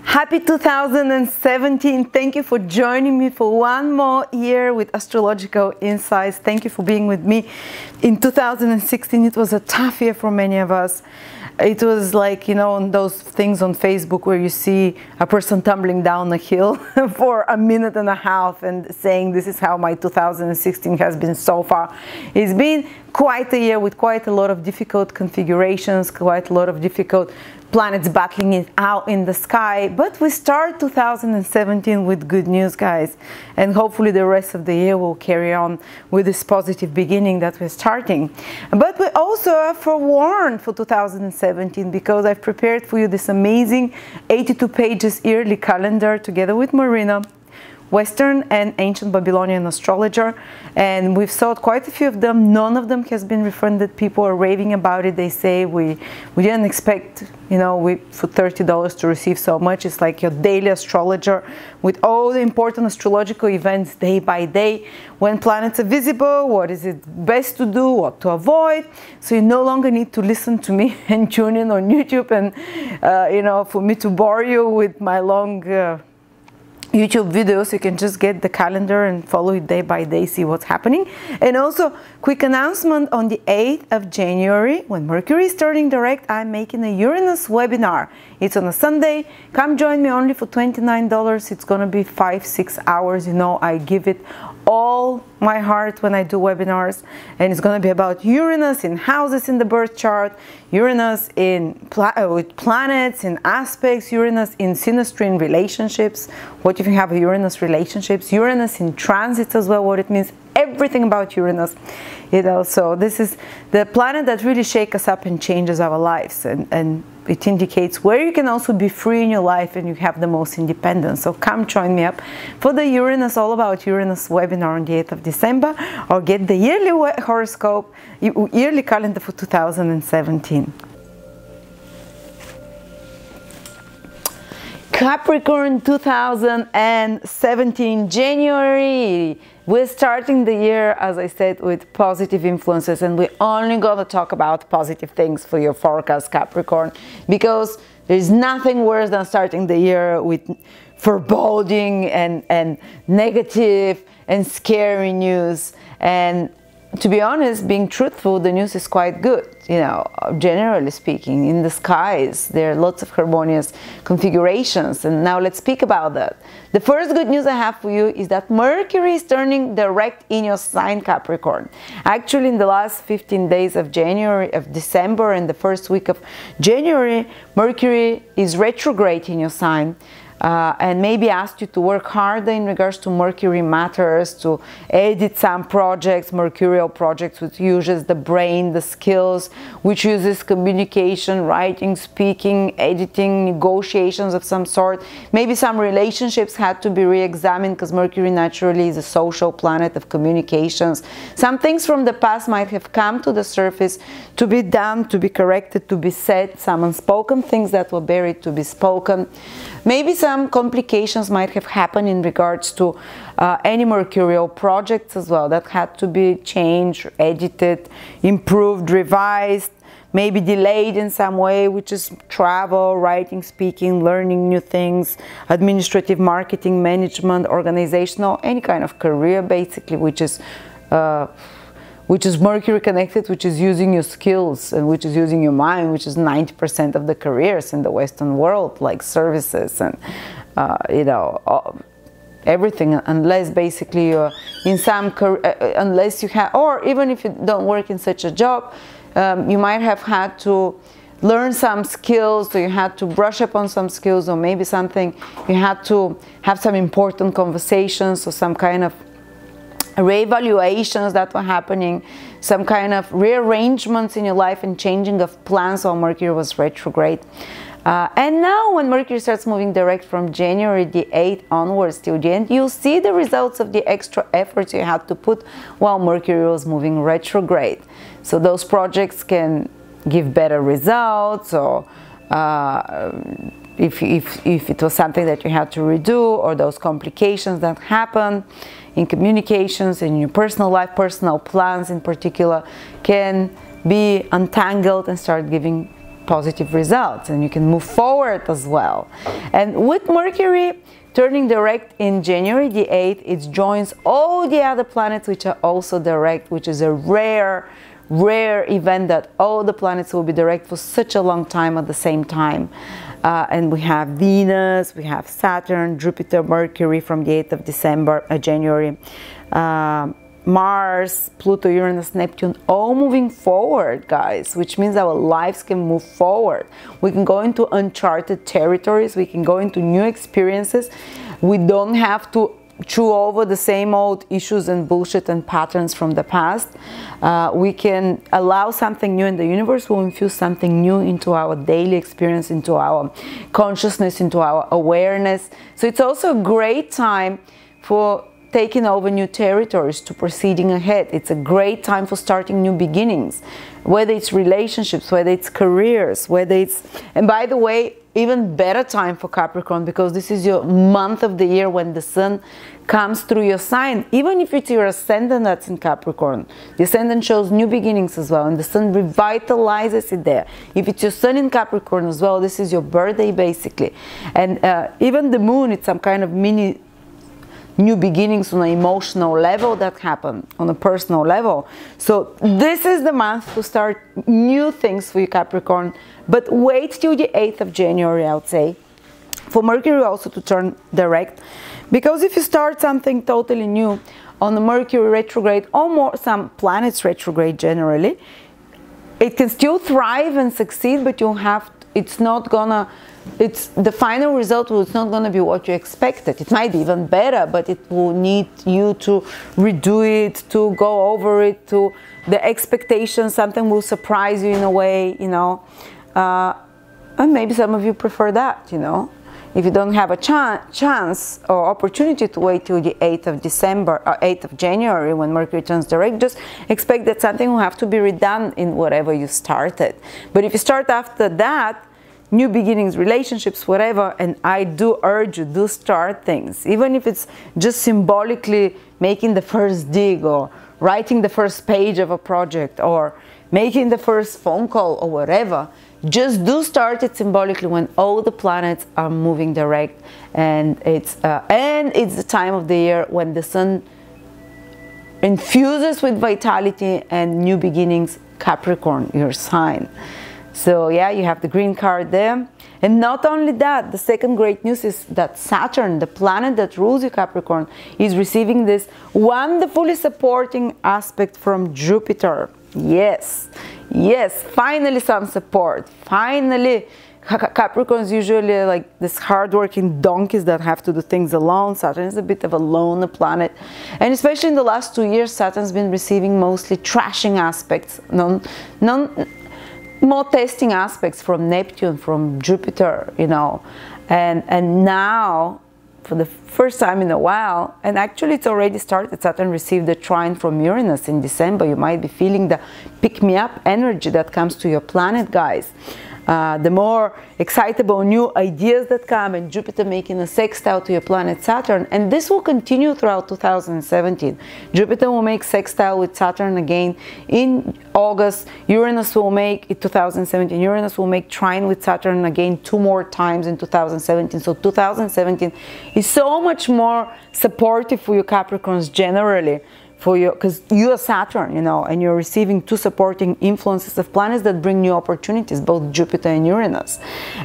Happy 2017. Thank you for joining me for one more year with Astrological Insights. Thank you for being with me. In 2016, it was a tough year for many of us. It was like, you know, on those things on Facebook where you see a person tumbling down a hill for a minute and a half and saying, this is how my 2016 has been so far. It's been quite a year with quite a lot of difficult configurations, quite a lot of difficult planets battling it out in the sky, but we start 2017 with good news, guys, and hopefully the rest of the year will carry on with this positive beginning that we're starting. But we also are forewarned for 2017 because I've prepared for you this amazing 82 pages yearly calendar together with Marina, Western and ancient Babylonian astrologer, and we've sold quite a few of them. None of them has been refunded. People are raving about it. They say we didn't expect, you know, for $30 to receive so much. It's like your daily astrologer with all the important astrological events day by day. When planets are visible, what is it best to do, what to avoid. So you no longer need to listen to me and tune in on YouTube and you know, for me to bore you with my long YouTube videos. You can just get the calendar and follow it day by day, see what's happening. And also, quick announcement, on the 8th of January, when Mercury is turning direct, I'm making a Uranus webinar. It's on a Sunday. Come join me only for $29. It's gonna be 5-6 hours. You know, I give it all my heart when I do webinars, and it's going to be about Uranus in houses in the birth chart, Uranus in with planets in aspects, Uranus in synastry in relationships, what if you have a Uranus relationships, Uranus in transits as well, what it means, everything about Uranus, you know. So this is the planet that really shakes us up and changes our lives, and it indicates where you can also be free in your life and you have the most independence. So come join me up for the Uranus, all about Uranus webinar on the 8th of December, or get the yearly horoscope, yearly calendar for 2017. Capricorn 2017, January. We're starting the year, as I said, with positive influences, and we're only going to talk about positive things for your forecast, Capricorn, because there's nothing worse than starting the year with foreboding and negative and scary news. And to be honest, being truthful, the news is quite good, you know, generally speaking. In the skies, there are lots of harmonious configurations, and now let's speak about that. The first good news I have for you is that Mercury is turning direct in your sign, Capricorn. Actually, in the last 15 days of December and the first week of January, Mercury is retrograde in your sign. And maybe asked you to work harder in regards to Mercury matters, to edit some projects, mercurial projects, which uses the brain, the skills, which uses communication, writing, speaking, editing, negotiations of some sort. Maybe some relationships had to be re-examined because Mercury naturally is a social planet of communications. Some things from the past might have come to the surface to be done, to be corrected, to be said, some unspoken things that were buried to be spoken. Maybe some complications might have happened in regards to any mercurial projects as well that had to be changed, edited, improved, revised, maybe delayed in some way, which is travel, writing, speaking, learning new things, administrative, marketing, management, organizational, any kind of career basically, which is Mercury connected, which is using your skills and which is using your mind, which is 90% of the careers in the Western world, like services and, you know, everything, unless basically you're in some, unless you have, or even if you don't work in such a job, you might have had to learn some skills, or you had to brush up on some skills, or maybe something, you had to have some important conversations or some kind of re-evaluations that were happening, some kind of rearrangements in your life and changing of plans while Mercury was retrograde. And now when Mercury starts moving direct from January the 8th onwards till the end, you'll see the results of the extra efforts you had to put while Mercury was moving retrograde. So those projects can give better results, or if it was something that you had to redo, or those complications that happen in communications, in your personal life, personal plans in particular, can be untangled and start giving positive results, and you can move forward as well. And with Mercury turning direct in January the 8th, it joins all the other planets which are also direct, which is a rare event that all the planets will be direct for such a long time at the same time. And we have Venus, we have Saturn, Jupiter, Mercury from the 8th of January, Mars, Pluto, Uranus, Neptune, all moving forward, guys, which means our lives can move forward. We can go into uncharted territories, we can go into new experiences. We don't have to chew over the same old issues and bullshit and patterns from the past. We can allow something new, and the universe will infuse something new into our daily experience, into our consciousness, into our awareness. So it's also a great time for taking over new territories, to proceeding ahead. It's a great time for starting new beginnings, whether it's relationships, whether it's careers, whether it's, and by the way, even better time for Capricorn, because this is your month of the year when the sun comes through your sign. Even if it's your ascendant that's in Capricorn, the ascendant shows new beginnings as well, and the sun revitalizes it there. If it's your sun in Capricorn as well, this is your birthday basically. And even the moon, it's some kind of mini new beginnings on an emotional level that happen, on a personal level. So this is the month to start new things for you, Capricorn. But wait till the 8th of January, I would say, for Mercury also to turn direct. Because if you start something totally new on the Mercury retrograde, or more, some planets retrograde generally, it can still thrive and succeed, but you'll have, it's not gonna, it's the final result is not going to be what you expected. It might be even better, but it will need you to redo it, to go over it, to the expectations. Something will surprise you in a way, you know, and maybe some of you prefer that, you know. If you don't have a chance or opportunity to wait till the 8th of December or 8th of January when Mercury turns direct, just expect that something will have to be redone in whatever you started. But if you start after that, new beginnings, relationships, whatever, and I do urge you, do start things. Even if it's just symbolically making the first dig, or writing the first page of a project, or making the first phone call, or whatever, just do start it symbolically when all the planets are moving direct. And it's the time of the year when the sun infuses with vitality and new beginnings, Capricorn, your sign. So yeah, you have the green card there. And not only that, the second great news is that Saturn, the planet that rules you, Capricorn, is receiving this wonderfully supporting aspect from Jupiter. Yes, yes, finally some support. Finally, Capricorns usually like this hard-working donkeys that have to do things alone. Saturn is a bit of a loner planet. And especially in the last 2 years, Saturn's been receiving mostly trashing aspects, more testing aspects from Neptune, from Jupiter, you know, and now for the first time in a while, and actually it's already started, Saturn received a trine from Uranus in December. You might be feeling the pick-me-up energy that comes to your planet, guys. The more excitable new ideas that come, and Jupiter making a sextile to your planet Saturn, and this will continue throughout 2017. Jupiter will make sextile with Saturn again in August. Uranus will make, in 2017, Uranus will make trine with Saturn again 2 more times in 2017. So 2017 is so much more supportive for you Capricorns generally, for you, because you are Saturn, you know, and you're receiving 2 supporting influences of planets that bring new opportunities, both Jupiter and Uranus.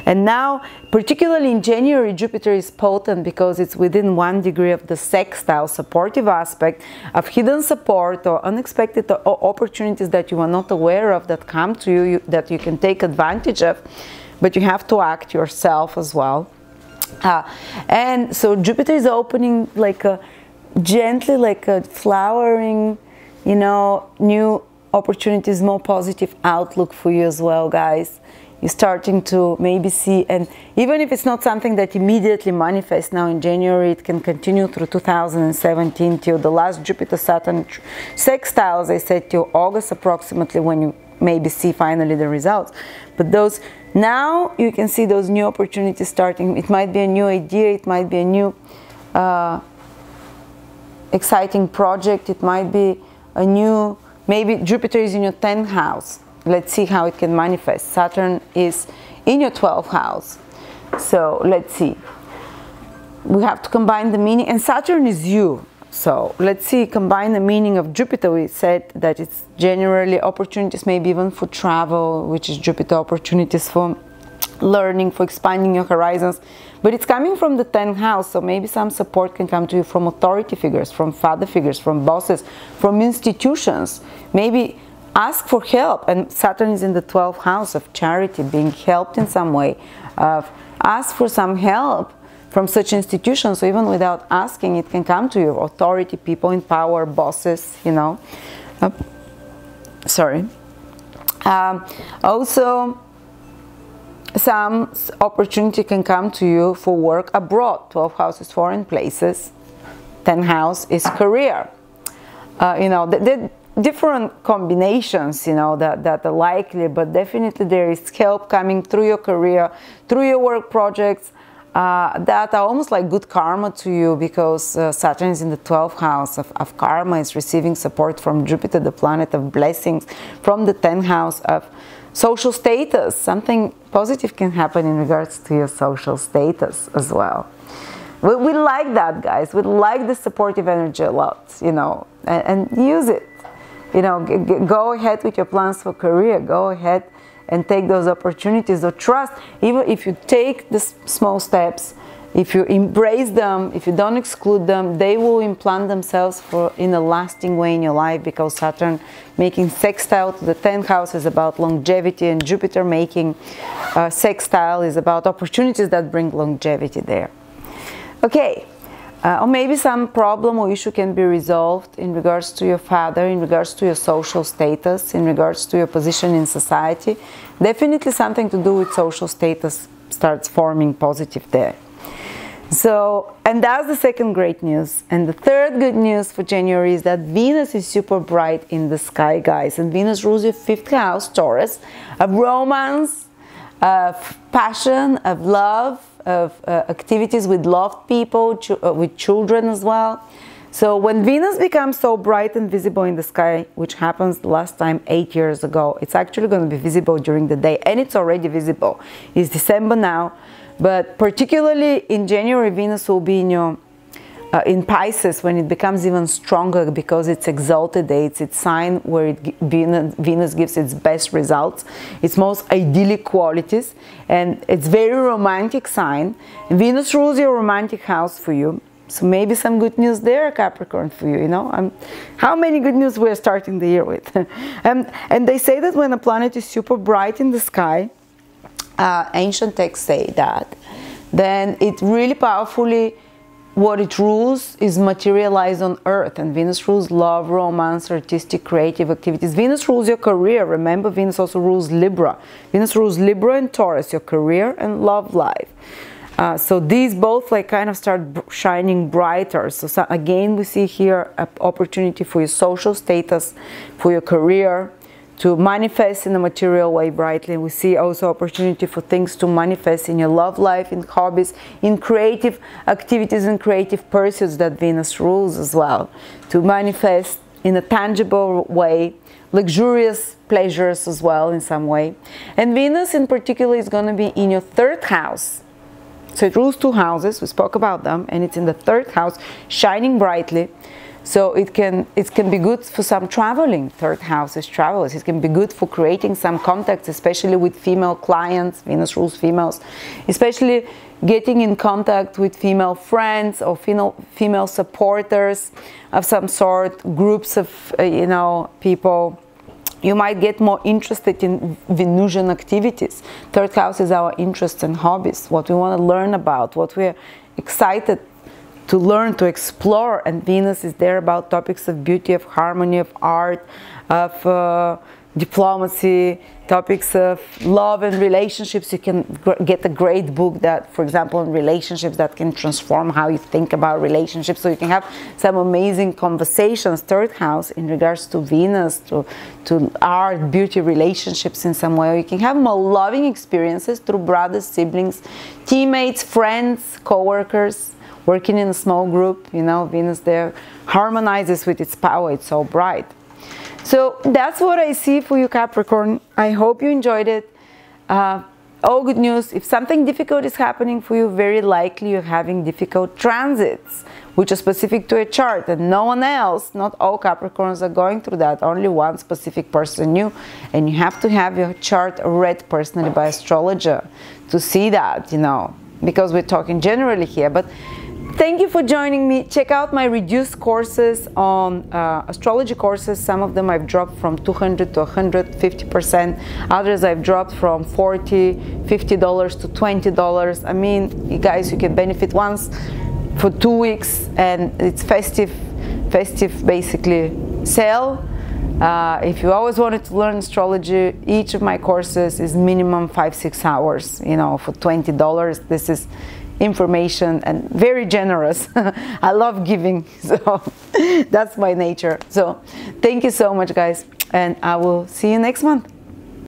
And now, particularly in January, Jupiter is potent because it's within 1 degree of the sextile supportive aspect of hidden support or unexpected opportunities that you are not aware of that come to you, that you can take advantage of, but you have to act yourself as well. And so Jupiter is opening like a gently, like a flowering, you know, new opportunities, more positive outlook for you as well, guys. You're starting to maybe see, and even if it's not something that immediately manifests now in January, it can continue through 2017 till the last Jupiter-Saturn sextile, as I said, till August approximately, when you maybe see finally the results. But those, now you can see those new opportunities starting. It might be a new idea, it might be a new exciting project, it might be a new, maybe Jupiter is in your 10th house, let's see how it can manifest. Saturn is in your 12th house. So let's see. We have to combine the meaning, and Saturn is you. So let's see, combine the meaning of Jupiter. We said that it's generally opportunities, maybe even for travel, which is Jupiter, opportunities for learning, for expanding your horizons. But it's coming from the 10th house, so maybe some support can come to you from authority figures, from father figures, from bosses, from institutions. Maybe ask for help, and Saturn is in the 12th house of charity, being helped in some way. Ask for some help from such institutions, so even without asking, it can come to you. Authority, people in power, bosses, you know. Also, some opportunity can come to you for work abroad. 12th house is foreign places. 10th house is career. You know, the different combinations, you know, that are likely, but definitely there is help coming through your career, through your work projects, that are almost like good karma to you, because Saturn is in the 12th house of karma, is receiving support from Jupiter, the planet of blessings, from the 10th house of social status. Something positive can happen in regards to your social status as well. We like that, guys. We like the supportive energy a lot, you know, and use it. You know, go ahead with your plans for career. Go ahead and take those opportunities, or trust. Even if you take the small steps, if you embrace them, if you don't exclude them, they will implant themselves in a lasting way in your life, because Saturn making sextile to the 10th house is about longevity, and Jupiter making sextile is about opportunities that bring longevity there. Okay. Or maybe some problem or issue can be resolved in regards to your father, in regards to your social status, in regards to your position in society. Definitely something to do with social status starts forming positive there. So, and that's the second great news. And the third good news for January is that Venus is super bright in the sky, guys. And Venus rules your 5th house, Taurus, of romance, of passion, of love, of activities with loved people, with children as well. So when Venus becomes so bright and visible in the sky, which happens the last time 8 years ago, it's actually going to be visible during the day, and it's already visible. It's December now, but particularly in January, Venus will be in your in Pisces when it becomes even stronger, because it's exalted day. It's its sign where Venus gives its best results, its most idyllic qualities, and it's very romantic sign. Venus rules your romantic house for you, so maybe some good news there, Capricorn, for you. You know, how many good news we're starting the year with. And they say that when a planet is super bright in the sky, ancient texts say that, then it really powerfully, what it rules is materialized on Earth. And Venus rules love, romance, artistic, creative activities. Venus rules your career. Remember, Venus also rules Libra. Venus rules Libra and Taurus, your career and love life. So these both like kind of start shining brighter. So again, we see here an opportunity for your social status, for your career, to manifest in a material way brightly. We see also opportunity for things to manifest in your love life, in hobbies, in creative activities and creative pursuits that Venus rules as well, to manifest in a tangible way, luxurious pleasures as well in some way. And Venus in particular is going to be in your 3rd house. So it rules 2 houses, we spoke about them, and it's in the 3rd house, shining brightly. So it can be good for some traveling. 3rd house is travels. It can be good for creating some contacts, especially with female clients. Venus rules females, especially getting in contact with female friends or female supporters of some sort, groups of you know, people. You might get more interested in Venusian activities. 3rd house is our interests and hobbies, what we want to learn about, what we're excited to learn, to explore. And Venus is there about topics of beauty, of harmony, of art, of diplomacy, topics of love and relationships. You can get a great book that, for example, in relationships, that can transform how you think about relationships. So you can have some amazing conversations. 3rd house in regards to Venus, to art, beauty, relationships in some way. You can have more loving experiences through brothers, siblings, teammates, friends, co-workers, working in a small group. You know, Venus there harmonizes with its power. It's so bright. So that's what I see for you, Capricorn. I hope you enjoyed it. All good news. If something difficult is happening for you, very likely you're having difficult transits, which are specific to a chart, and no one else, not all Capricorns are going through that. Only one specific person you, and you have to have your chart read personally by astrologer to see that, you know, because we're talking generally here. But thank you for joining me. Check out my reduced courses on astrology courses. Some of them I've dropped from 200 to 150%. Others I've dropped from $40, $50 to $20. I mean, you guys, you can benefit once for 2 weeks, and it's festive basically sale. If you always wanted to learn astrology, each of my courses is minimum 5-6 hours, you know, for $20. This is information and very generous. I love giving, so that's my nature. So thank you so much, guys, and I will see you next month.